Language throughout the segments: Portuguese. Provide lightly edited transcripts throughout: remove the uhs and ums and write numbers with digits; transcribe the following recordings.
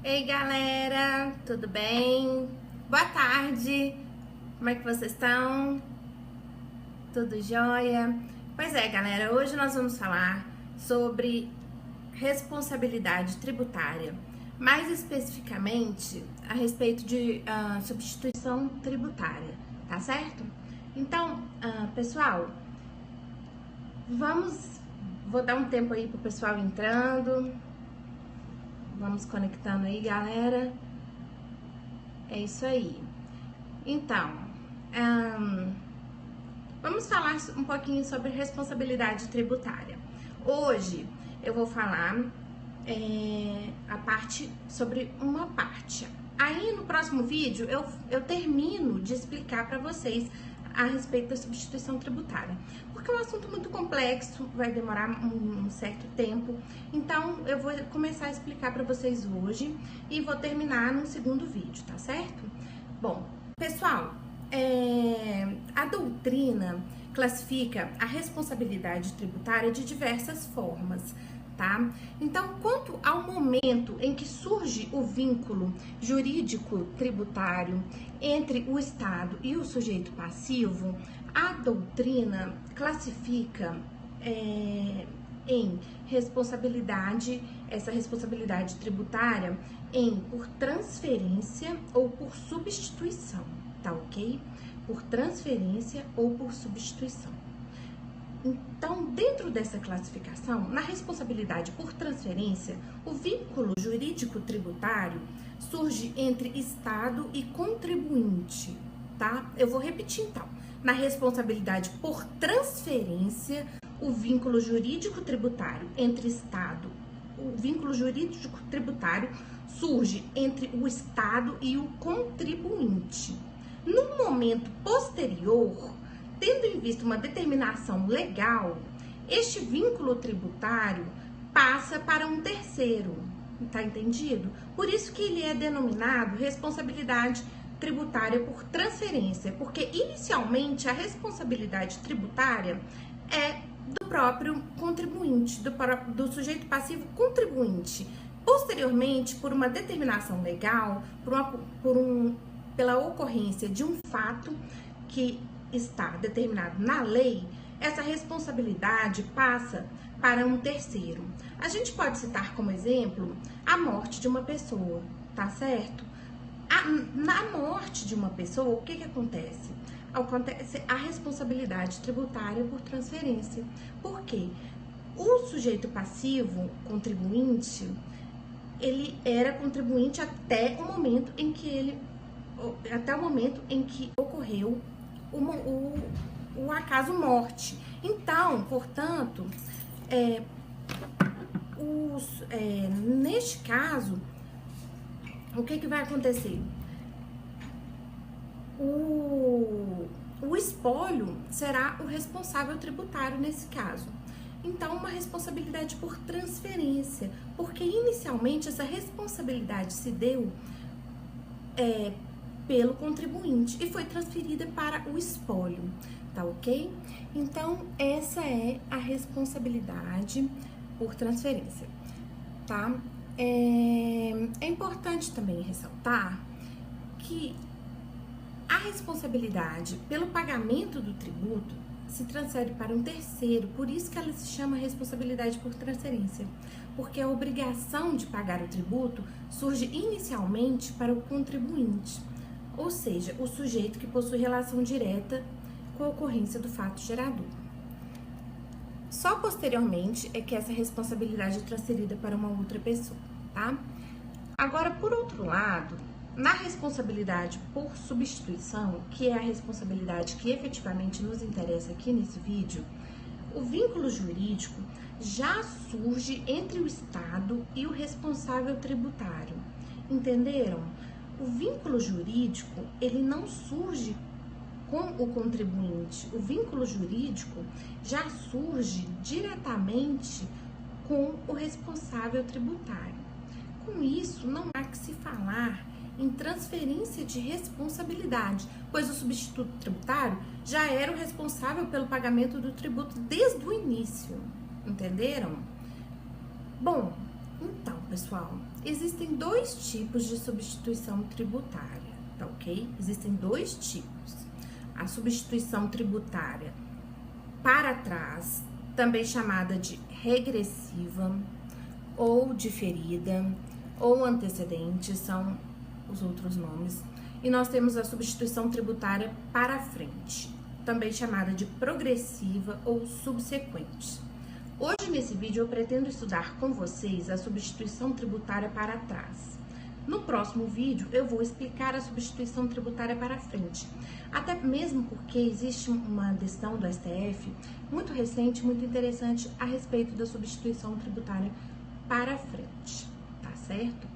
Ei galera, tudo bem? Boa tarde, como é que vocês estão? Tudo jóia? Pois é galera, hoje nós vamos falar sobre responsabilidade tributária, mais especificamente a respeito de substituição tributária, tá certo? Então, pessoal, vou dar um tempo aí pro pessoal entrando. Vamos conectando aí, galera. É isso aí. Então, vamos falar um pouquinho sobre responsabilidade tributária. Hoje eu vou falar sobre uma parte. Aí no próximo vídeo eu termino de explicar para vocês a respeito da substituição tributária, porque é um assunto muito complexo, vai demorar um certo tempo, então eu vou começar a explicar para vocês hoje e vou terminar no segundo vídeo, tá certo? Bom, pessoal, a doutrina classifica a responsabilidade tributária de diversas formas, tá? Então, quanto ao momento em que surge o vínculo jurídico tributário entre o Estado e o sujeito passivo, a doutrina classifica essa responsabilidade tributária por transferência ou por substituição, tá ok? Por transferência ou por substituição. Então, dentro dessa classificação, na responsabilidade por transferência, o vínculo jurídico tributário surge entre Estado e contribuinte, tá? Eu vou repetir então. Na responsabilidade por transferência, o vínculo jurídico tributário entre Estado, o vínculo jurídico tributário surge entre o Estado e o contribuinte. No momento posterior, tendo em vista uma determinação legal, este vínculo tributário passa para um terceiro, tá entendido? Por isso que ele é denominado responsabilidade tributária por transferência, porque inicialmente a responsabilidade tributária é do próprio contribuinte, do sujeito passivo contribuinte. Posteriormente, por uma determinação legal, pela ocorrência de um fato que está determinado na lei, essa responsabilidade passa para um terceiro. A gente pode citar como exemplo a morte de uma pessoa, tá certo? Na morte de uma pessoa, o que acontece? Acontece a responsabilidade tributária por transferência. Por quê? O sujeito passivo, contribuinte, ele era contribuinte até o momento em que ocorreu o acaso morte. Então, portanto, neste caso, o que vai acontecer? O espólio será o responsável tributário nesse caso. Então, uma responsabilidade por transferência, porque inicialmente essa responsabilidade se deu pelo contribuinte e foi transferida para o espólio, tá ok? Então, essa é a responsabilidade por transferência, tá? É importante também ressaltar que a responsabilidade pelo pagamento do tributo se transfere para um terceiro, por isso que ela se chama responsabilidade por transferência, porque a obrigação de pagar o tributo surge inicialmente para o contribuinte, ou seja, o sujeito que possui relação direta com a ocorrência do fato gerador. Só posteriormente é que essa responsabilidade é transferida para uma outra pessoa, tá? Agora, por outro lado, na responsabilidade por substituição, que é a responsabilidade que efetivamente nos interessa aqui nesse vídeo, o vínculo jurídico já surge entre o Estado e o responsável tributário. Entenderam? O vínculo jurídico, ele não surge com o contribuinte. O vínculo jurídico já surge diretamente com o responsável tributário. Com isso, não há que se falar em transferência de responsabilidade, pois o substituto tributário já era o responsável pelo pagamento do tributo desde o início, entenderam? Bom, então, pessoal, existem dois tipos de substituição tributária, tá ok? Existem dois tipos. A substituição tributária para trás, também chamada de regressiva, ou diferida, ou antecedente, são os outros nomes. E nós temos a substituição tributária para frente, também chamada de progressiva ou subsequente. Hoje, nesse vídeo, eu pretendo estudar com vocês a substituição tributária para trás. No próximo vídeo, eu vou explicar a substituição tributária para frente. Até mesmo porque existe uma decisão do STF muito recente, muito interessante, a respeito da substituição tributária para frente, tá certo?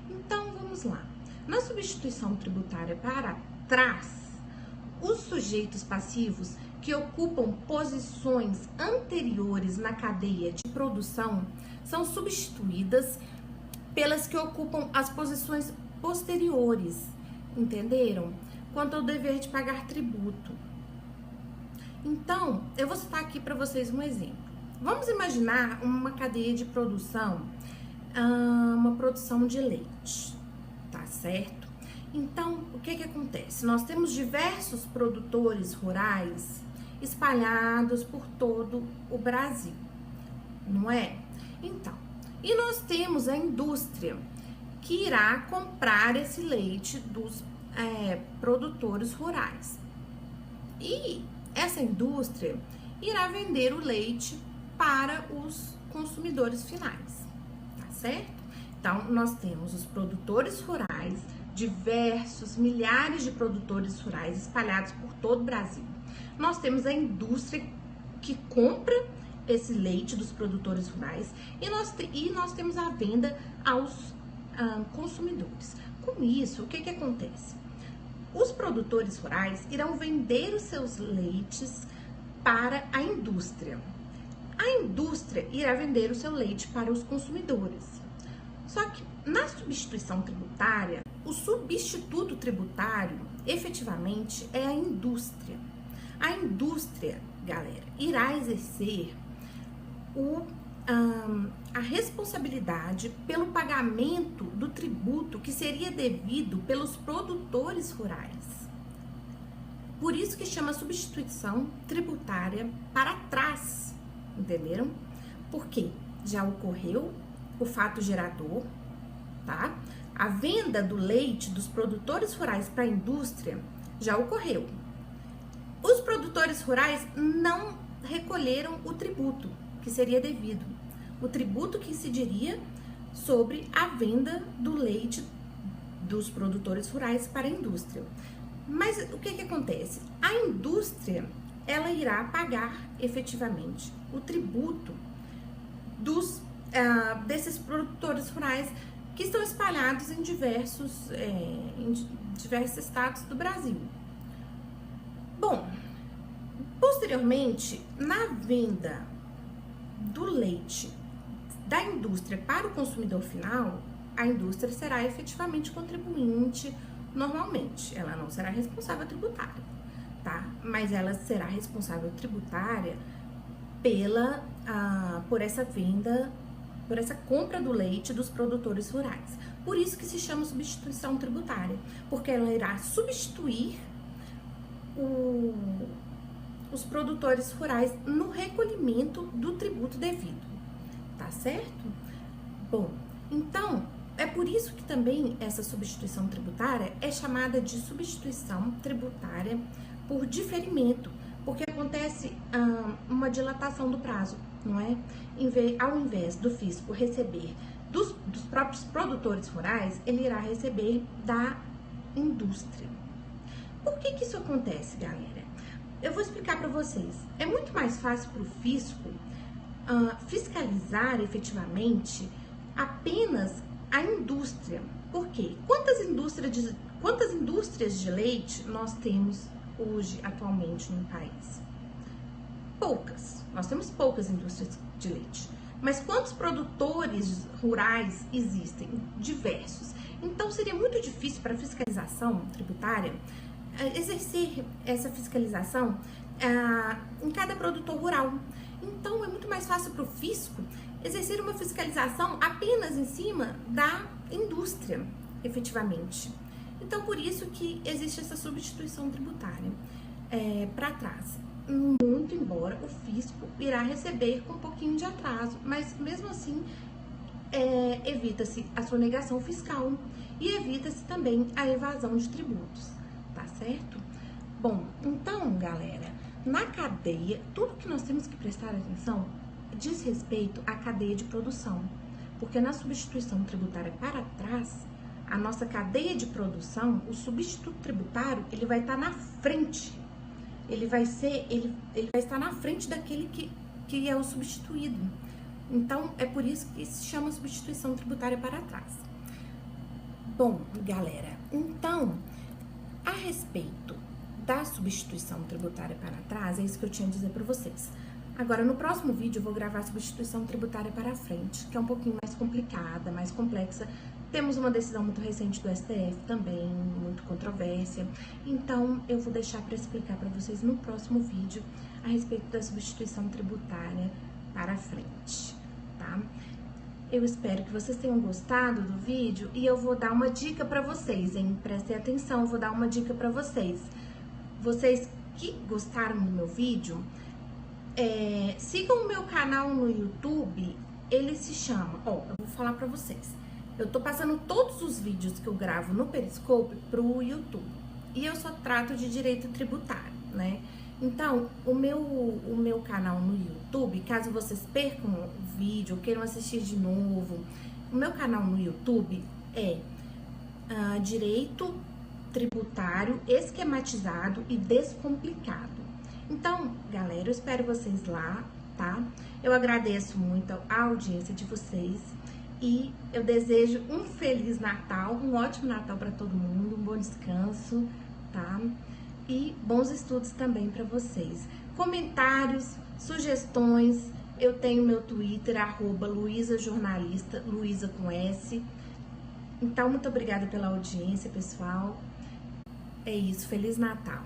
Então, vamos lá. Na substituição tributária para trás, os sujeitos passivos que ocupam posições anteriores na cadeia de produção são substituídas pelas que ocupam as posições posteriores, entenderam? Quanto ao dever de pagar tributo. Então, eu vou citar aqui para vocês um exemplo. Vamos imaginar uma cadeia de produção, uma produção de leite, tá certo? Então, o que acontece? Nós temos diversos produtores rurais espalhados por todo o Brasil, não é? Então, e nós temos a indústria que irá comprar esse leite dos produtores rurais. E essa indústria irá vender o leite para os consumidores finais, tá certo? Então, nós temos os produtores rurais, diversos, milhares de produtores rurais espalhados por todo o Brasil. Nós temos a indústria que compra esse leite dos produtores rurais e nós temos a venda aos consumidores. Com isso, o que acontece? Os produtores rurais irão vender os seus leites para a indústria. A indústria irá vender o seu leite para os consumidores. Só que na substituição tributária, o substituto tributário, efetivamente, é a indústria. A indústria, galera, irá exercer a responsabilidade pelo pagamento do tributo que seria devido pelos produtores rurais. Por isso que chama substituição tributária para trás, entenderam? Porque já ocorreu o fato gerador, tá? A venda do leite dos produtores rurais para a indústria já ocorreu. Os produtores rurais não recolheram o tributo que seria devido, o tributo que incidiria sobre a venda do leite dos produtores rurais para a indústria. Mas o que acontece? A indústria, ela irá pagar efetivamente o tributo desses produtores rurais que estão espalhados em diversos estados do Brasil. Bom, posteriormente, na venda do leite da indústria para o consumidor final, a indústria será efetivamente contribuinte normalmente. Ela não será responsável tributária, tá? Mas ela será responsável tributária por essa venda, por essa compra do leite dos produtores rurais. Por isso que se chama substituição tributária, porque ela irá substituir os produtores rurais no recolhimento do tributo devido, tá certo? Bom, então, é por isso que também essa substituição tributária é chamada de substituição tributária por diferimento, porque acontece uma dilatação do prazo, não é? Ao invés do fisco receber dos próprios produtores rurais, ele irá receber da indústria. Por que isso acontece, galera? Eu vou explicar para vocês. É muito mais fácil para o fisco fiscalizar efetivamente apenas a indústria. Por quê? Quantas indústrias de leite nós temos hoje, atualmente, no país? Poucas. Nós temos poucas indústrias de leite. Mas quantos produtores rurais existem? Diversos. Então, seria muito difícil para a fiscalização tributária exercer essa fiscalização em cada produtor rural. Então, é muito mais fácil para o fisco exercer uma fiscalização apenas em cima da indústria, efetivamente. Então, por isso que existe essa substituição tributária para trás. Muito embora o fisco irá receber com um pouquinho de atraso, mas mesmo assim evita-se a sonegação fiscal e evita-se também a evasão de tributos, tá certo? Bom, então, galera, na cadeia, tudo que nós temos que prestar atenção diz respeito à cadeia de produção, porque na substituição tributária para trás, a nossa cadeia de produção, o substituto tributário, ele vai estar na frente, ele vai estar na frente daquele que é o substituído. Então, é por isso que se chama substituição tributária para trás. Bom, galera, então, a respeito da substituição tributária para trás, é isso que eu tinha a dizer para vocês. Agora, no próximo vídeo, eu vou gravar a substituição tributária para frente, que é um pouquinho mais complicada, mais complexa. Temos uma decisão muito recente do STF também, muito controvérsia. Então, eu vou deixar para explicar para vocês no próximo vídeo a respeito da substituição tributária para frente, tá? Eu espero que vocês tenham gostado do vídeo e eu vou dar uma dica para vocês, hein? Prestem atenção, eu vou dar uma dica para vocês. Vocês que gostaram do meu vídeo, sigam o meu canal no YouTube, ele se chama, eu vou falar pra vocês, eu tô passando todos os vídeos que eu gravo no Periscope pro YouTube, e eu só trato de direito tributário, né? Então, o meu canal no YouTube, caso vocês percam o vídeo ou queiram assistir de novo, o meu canal no YouTube é Direito Tributário Esquematizado e Descomplicado. Então, galera, eu espero vocês lá, tá? Eu agradeço muito a audiência de vocês e eu desejo um Feliz Natal, um ótimo Natal para todo mundo, um bom descanso, tá? E bons estudos também para vocês. Comentários, sugestões, eu tenho meu Twitter, @LuizaJornalista, Luiza com S. Então, muito obrigada pela audiência, pessoal. É isso, Feliz Natal.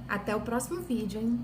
Até o próximo vídeo, hein?